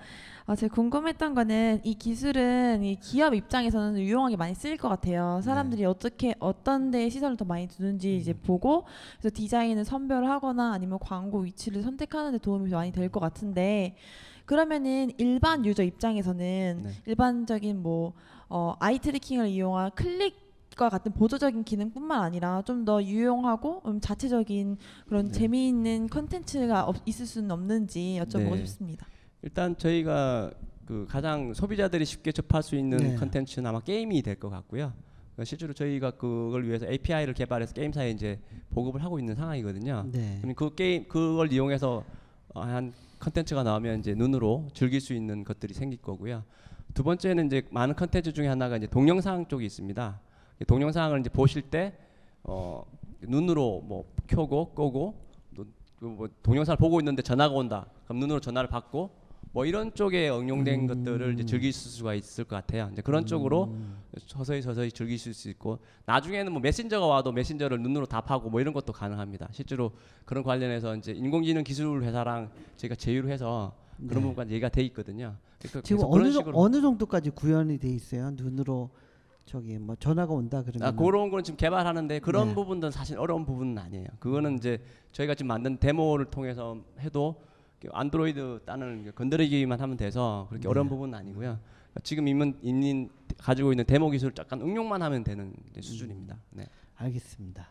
제가 궁금했던 거는 이 기술은 이 기업 입장에서는 유용하게 많이 쓰일 것 같아요. 사람들이 어떤 데에 시선을 더 많이 두는지 이제 보고 그래서 디자인을 선별하거나 아니면 광고 위치를 선택하는 데 도움이 많이 될 것 같은데 그러면은 일반 유저 입장에서는 일반적인 뭐 아이 트래킹을 이용한 클릭과 같은 보조적인 기능뿐만 아니라 좀 더 유용하고 자체적인 그런 재미있는 컨텐츠가 있을 수는 없는지 여쭤보고 싶습니다. 일단 저희가 그 가장 소비자들이 쉽게 접할 수 있는 컨텐츠는 아마 게임이 될 것 같고요. 실제로 저희가 그걸 위해서 API를 개발해서 게임사에 이제 보급을 하고 있는 상황이거든요. 그럼 그걸 이용해서 한 컨텐츠가 나오면 이제 눈으로 즐길 수 있는 것들이 생길 거고요. 두 번째는 이제 많은 컨텐츠 중에 하나가 이제 동영상 쪽이 있습니다. 동영상을 이제 보실 때 눈으로 뭐 켜고 끄고 뭐 동영상을 보고 있는데 전화가 온다. 그럼 눈으로 전화를 받고 뭐 이런 쪽에 응용된 것들을 이제 즐길 수가 있을 것 같아요. 이제 그런 쪽으로 서서히 즐기실 수 있고 나중에는 뭐 메신저가 와도 메신저를 눈으로 답하고 뭐 이런 것도 가능합니다. 실제로 그런 관련해서 이제 인공지능 기술 회사랑 저희가 제휴를 해서 그런 부분까지 얘기가 돼 있거든요. 그러니까 지금 어느 정도까지 구현이 돼 있어요? 눈으로 저기 뭐 전화가 온다 그러면 그런 거는 지금 개발하는데 그런 부분들은 사실 어려운 부분은 아니에요. 그거는 이제 저희가 지금 만든 데모를 통해서 해도 안드로이드 단을 건드리기만 하면 돼서 그렇게 어려운 부분은 아니고요. 지금 이미 가지고 있는 데모 기술을 약간 응용만 하면 되는 수준입니다. 알겠습니다.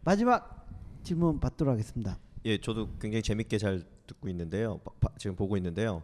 마지막 질문 받도록 하겠습니다. 저도 굉장히 재밌게 잘 듣고 있는데요. 지금 보고 있는데요.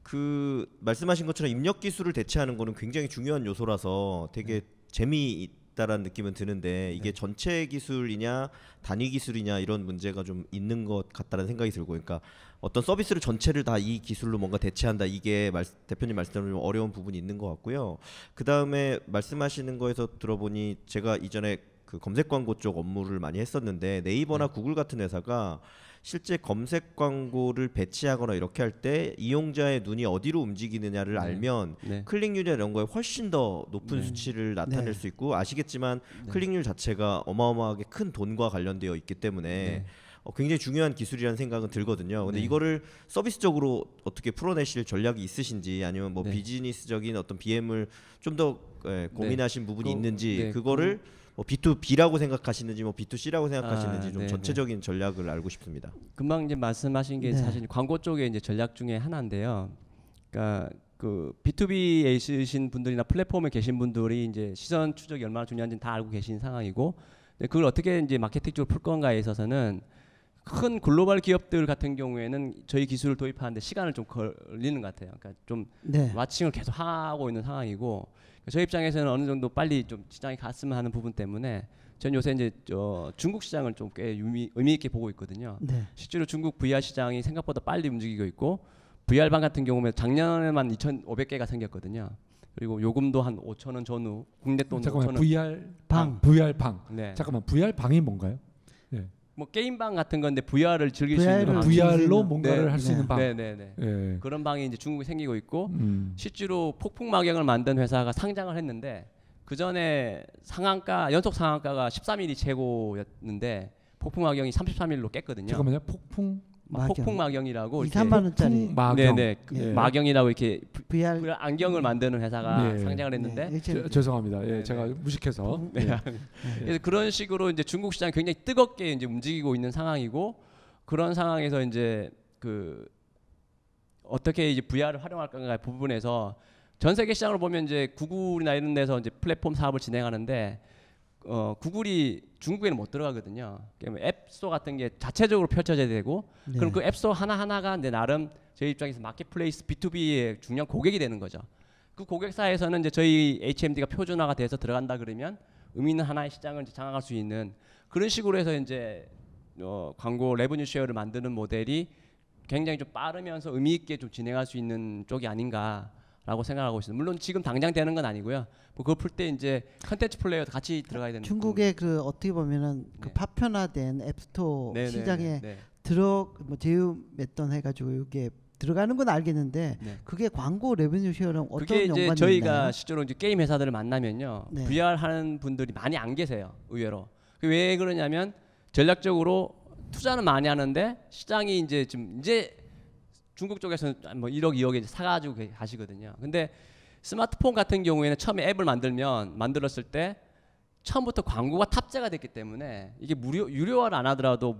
그 말씀하신 것처럼 입력 기술을 대체하는 거는 굉장히 중요한 요소라서 되게 재미있다라는 느낌은 드는데 이게 전체 기술이냐 단위 기술이냐 이런 문제가 좀 있는 것 같다는 생각이 들고 그러니까 어떤 서비스를 전체를 다 이 기술로 뭔가 대체한다 이게 대표님 말씀대로 좀 어려운 부분이 있는 것 같고요. 그 다음에 말씀하시는 거에서 들어보니 제가 이전에 그 검색 광고 쪽 업무를 많이 했었는데 네이버나 구글 같은 회사가 실제 검색 광고를 배치하거나 이렇게 할 때 이용자의 눈이 어디로 움직이느냐를 알면 클릭률이나 이런 거에 훨씬 더 높은 수치를 나타낼 수 있고 아시겠지만 클릭률 자체가 어마어마하게 큰 돈과 관련되어 있기 때문에 굉장히 중요한 기술이라는 생각은 들거든요. 근데 이거를 서비스적으로 어떻게 풀어내실 전략이 있으신지 아니면 뭐 비즈니스적인 어떤 BM을 좀 더 고민하신 부분이 있는지 그거를 뭐 B2B라고 생각하시는지 뭐 B2C라고 생각하시는지 좀 전체적인 전략을 알고 싶습니다. 금방 이제 말씀하신 게 사실 광고 쪽의 이제 전략 중에 하나인데요. 그러니까 그 B2B에 있으신 분들이나 플랫폼에 계신 분들이 이제 시선 추적이 얼마나 중요한지는 다 알고 계신 상황이고 그걸 어떻게 이제 마케팅적으로 풀 건가에 있어서는 큰 글로벌 기업들 같은 경우에는 저희 기술을 도입하는데 시간을 좀 걸리는 것 같아요. 그러니까 좀 마칭을 계속 하고 있는 상황이고 저희 입장에서는 어느 정도 빨리 좀 시장에 갔으면 하는 부분 때문에 저는 요새 이제 중국 시장을 좀 꽤 의미 있게 보고 있거든요. 실제로 중국 VR 시장이 생각보다 빨리 움직이고 있고 VR 방 같은 경우는 작년에만 2,500개가 생겼거든요. 그리고 요금도 한 5,000원 전후 국내 돈 5,000원. VR 방. 잠깐만 VR 방이 뭔가요? 뭐 게임방 같은 건데 VR을 즐길 수 있는 방. VR로 뭔가를 할 수 있는 방. 그런 방이 이제 중국에 생기고 있고 실제로 폭풍마경을 만든 회사가 상장을 했는데 그 전에 연속 상한가가 13일이 최고였는데 폭풍마경이 33일로 깼거든요. 잠깐만요. 폭풍 폭풍 마경이라고 2-3만 원짜리 네네 마경이라고 이렇게 VR 안경을 만드는 회사가 상장을 했는데 죄송합니다. 제가 무식해서 그래서 그런 식으로 이제 중국 시장이 굉장히 뜨겁게 이제 움직이고 있는 상황이고 그런 상황에서 이제 그 어떻게 이제 VR을 활용할 건가 부분에서 전 세계 시장으로 보면 이제 구글이나 이런 데서 이제 플랫폼 사업을 진행하는데 구글이 중국에는 못 들어가거든요. 앱스토어 같은 게 자체적으로 펼쳐져야 되고 그럼 그 앱스토어 하나하나가 이제 나름 저희 입장에서 마켓플레이스 B2B의 중요한 고객이 되는 거죠. 그 고객사에서는 이제 저희 HMD가 표준화가 돼서 들어간다 그러면 의미 있는 하나의 시장을 이제 장악할 수 있는 그런 식으로 해서 이제 광고 레버뉴 쉐어를 만드는 모델이 굉장히 좀 빠르면서 의미 있게 좀 진행할 수 있는 쪽이 아닌가라고 생각하고 있습니다. 물론 지금 당장 되는 건 아니고요. 뭐 그거 풀 때 이제 컨텐츠 플레이어도 같이 들어가야 되는. 중국의 그 어떻게 보면은 그 파편화된 앱스토어 시장에 제휴했던 해가지고 이게 들어가는 건 알겠는데 그게 광고 레버뉴 쉐어랑 어떤 그게 연관이 이제 저희가 있나요? 실제로 이제 게임 회사들을 만나면요, VR 하는 분들이 많이 안 계세요. 의외로. 왜 그러냐면 전략적으로 투자는 많이 하는데 시장이 이제 지금 이제 중국 쪽에서는 뭐 1억 2억에 사가지고 가시거든요. 근데 스마트폰 같은 경우에는 처음에 앱을 만들었을 때 처음부터 광고가 탑재가 됐기 때문에 이게 유료화를 안 하더라도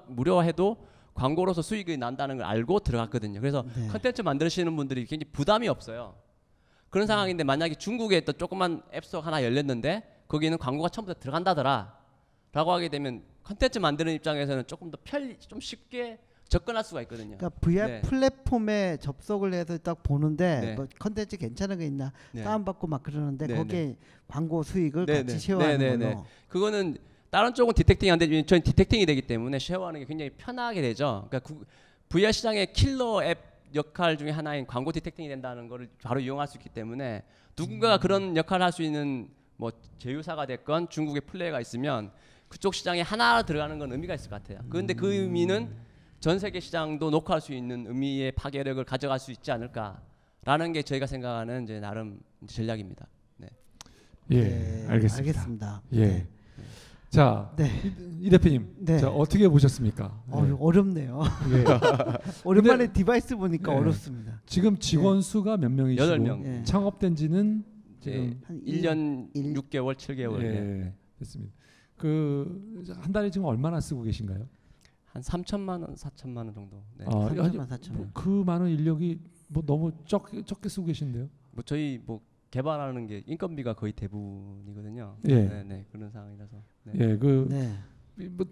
무료화해도 광고로서 수익이 난다는 걸 알고 들어갔거든요. 그래서 컨텐츠 만드시는 분들이 굉장히 부담이 없어요. 그런 상황인데 만약에 중국에 또 조그만 앱스토어 하나 열렸는데 거기는 광고가 처음부터 들어간다더라 라고 하게 되면 컨텐츠 만드는 입장에서는 조금 더 좀 쉽게 접근할 수가 있거든요. 그러니까 VR 플랫폼에 접속을 해서 딱 보는데 뭐 컨텐츠 괜찮은 거 있나 다운받고 막 그러는데 거기에 광고 수익을 같이 쉐어하는 걸로. 그거는 다른 쪽은 디텍팅이 안 되지만 저는 디텍팅이 되기 때문에 쉐어하는 게 굉장히 편하게 되죠. 그러니까 VR 시장의 킬러 앱 역할 중에 하나인 광고 디텍팅이 된다는 거를 바로 이용할 수 있기 때문에 누군가가 그런 역할을 할 수 있는 뭐 제휴사가 됐건 중국의 플레이가 있으면 그쪽 시장에 하나 들어가는 건 의미가 있을 것 같아요. 그런데 그 의미는 전 세계 시장도 녹화할 수 있는 의미의 파괴력을 가져갈 수 있지 않을까라는 게 저희가 생각하는 이제 나름 전략입니다. 알겠습니다. 자, 이 대표님, 자, 어떻게 보셨습니까? 어렵네요. 오랜만에 디바이스 보니까 어렵습니다. 지금 직원 수가 몇 명이시고 8명. 창업된 지는 한 1년 6개월, 7개월 됐습니다. 그 한 달에 지금 얼마나 쓰고 계신가요? 한 3천만 원, 4천만 원 정도. 3천만 4천만 원. 그 많은 인력이 뭐 너무 적게 쓰고 계신데요? 뭐 저희 뭐 개발하는 게 인건비가 거의 대부분이거든요. 그런 상황이라서. 뭐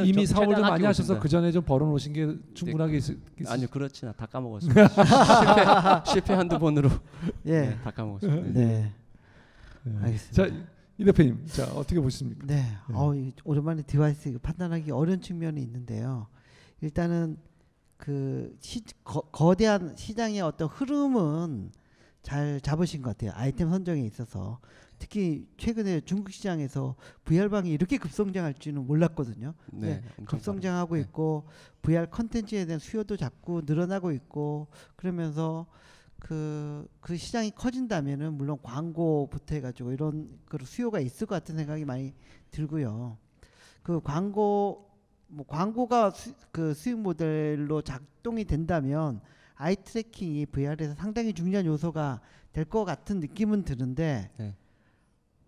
이미 사업을 좀 많이 하셔서 그 전에 좀 벌어놓으신 게 충분하게 아니요, 그렇진 않아. 다 까먹었습니다. 실패 한두 번으로 다 까먹었습니다. 알겠습니다. 자, 이 대표님, 자 어떻게 보십니까? 오랜만에 디바이스 판단하기 어려운 측면이 있는데요. 일단은 그 거대한 시장의 어떤 흐름은 잘 잡으신 것 같아요. 아이템 선정에 있어서. 특히 최근에 중국 시장에서 VR방이 이렇게 급성장할 줄은 몰랐거든요. 급성장하고 있고 VR 컨텐츠에 대한 수요도 자꾸 늘어나고 있고 그러면서 그 시장이 커진다면은 물론 광고부터 해가지고 이런 그 수요가 있을 것 같은 생각이 많이 들고요. 그 광고가 그 수익 모델로 작동이 된다면 아이 트래킹이 VR에서 상당히 중요한 요소가 될 것 같은 느낌은 드는데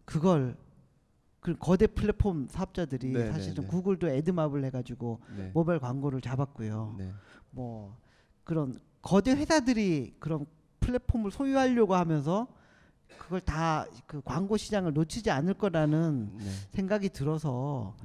그걸 그 거대 플랫폼 사업자들이 사실은 구글도 애드맙을 해가지고 모바일 광고를 잡았고요. 뭐 그런 거대 회사들이 그런 플랫폼을 소유하려고 하면서 그걸 다 그 광고 시장을 놓치지 않을 거라는 생각이 들어서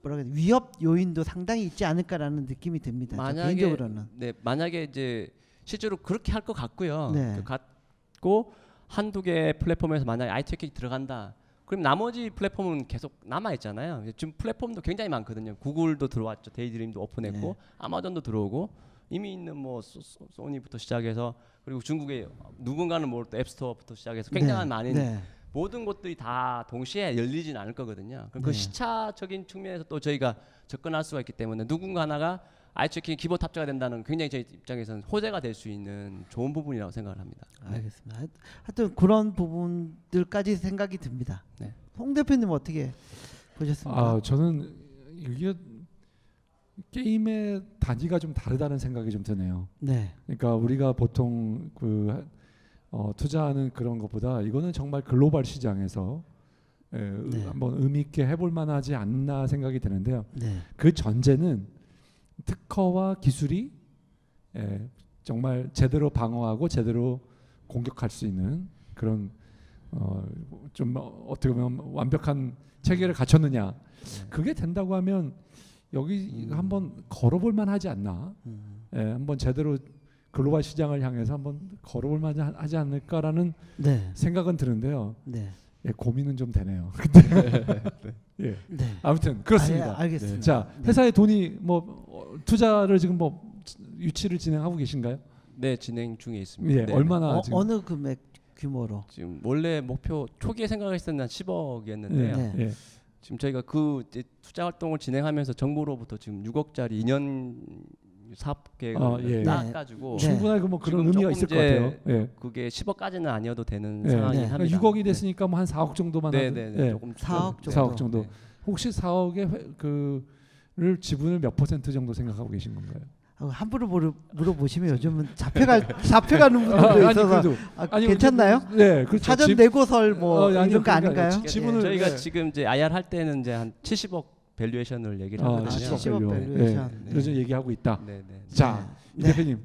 뭐라 그래 위협 요인도 상당히 있지 않을까라는 느낌이 듭니다. 개인적으로는. 만약에 이제 실제로 그렇게 할 것 같고요. 같고 한두 개 플랫폼에서 만약에 아이 트래킹이 들어간다. 그럼 나머지 플랫폼은 계속 남아 있잖아요. 지금 플랫폼도 굉장히 많거든요. 구글도 들어왔죠. 데이드림도 오픈했고 아마존도 들어오고 이미 있는 뭐 소니부터 시작해서 그리고 중국에 누군가는 뭐 또 앱스토어부터 시작해서 굉장한 많은 모든 곳들이 다 동시에 열리지는 않을 거거든요. 그럼 그 시차적인 측면에서 또 저희가 접근할 수가 있기 때문에 누군가 하나가 아이 트래킹이 기본 탑재가 된다는 굉장히 저희 입장에서는 호재가 될 수 있는 좋은 부분이라고 생각을 합니다. 알겠습니다. 하여튼 그런 부분들까지 생각이 듭니다. 홍 대표님 어떻게 보셨습니까? 저는 이게 게임의 단위가 좀 다르다는 생각이 좀 드네요. 네. 그러니까 우리가 보통 투자하는 그런 것보다 이거는 정말 글로벌 시장에서 네. 한번 의미 있게 해볼 만하지 않나 생각이 드는데요. 네. 그 전제는 특허와 기술이 정말 제대로 방어하고 제대로 공격할 수 있는 그런 좀 어떻게 보면 완벽한 체계를 갖췄느냐. 그게 된다고 하면 여기 한번 걸어볼 만하지 않나. 한번 제대로 글로벌 시장을 향해서 한번 걸어볼 만하지 않을까라는 네. 생각은 드는데요. 네. 고민은 좀 되네요. 예. 네. 아무튼 그렇습니다. 알겠습니다. 자, 회사에 돈이 뭐 투자를 지금 뭐 유치를 진행하고 계신가요? 네, 진행 중에 있습니다. 예, 네. 얼마나 지금? 어느 금액 규모로? 지금 원래 목표 초기에 생각했을 때는 10억이었는데요. 예. 지금 저희가 그 투자 활동을 진행하면서 정부로부터 지금 6억짜리 2년 사업 계획을 따가지고 충분하게 뭐 그런 의미가 있을 것 같아요. 예. 그게 10억까지는 아니어도 되는 상황이긴 합니다. 6억이 됐으니까 뭐 한 4억 정도만 하든 조금 4억 정도. 혹시 4억의 를 지분을 몇 % 정도 생각하고 계신 건가요? 함부로 물어보시면 요즘은 잡혀가는 분들도 있어서 괜찮나요? 네, 그렇죠. 사전 내고설 뭐 이런 거 아닌가요? 지분을 저희가 지금 이제 IR 할 때는 이제 한 70억 밸류에이션을 얘기를 하거든요. 70억 밸류에이션. 그래서 얘기하고 있다. 자, 이 대표님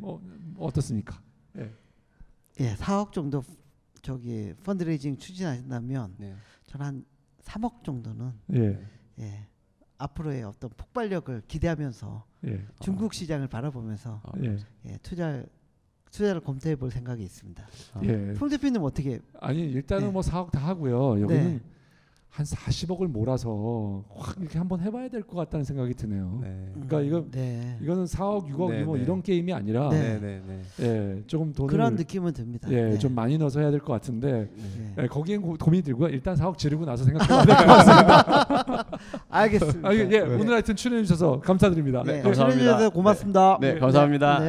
어떻습니까? 예, 4억 정도 저기 펀드레이징 추진하신다면 저는 한 3억 정도는 앞으로의 어떤 폭발력을 기대하면서 중국 시장을 바라보면서 투자를 검토해 볼 생각이 있습니다. 송 대표님 어떻게? 아니 일단은 뭐 4억 다 하고요. 여기는 한 40억을 몰아서 확 이렇게 한번 해봐야 될 것 같다는 생각이 드네요. 그러니까 이거는 4억, 6억 뭐 이런 게임이 아니라 조금 돈을 그런 느낌은 듭니다. 좀 많이 넣어서 해야 될 것 같은데 거기엔 고민이 들고요. 일단 4억 지르고 나서 생각해봐야 될 것 같습니다. 알겠습니다. 오늘 하여튼 출연해 주셔서 감사드립니다. 출연해 주셔서 고맙습니다. 감사합니다.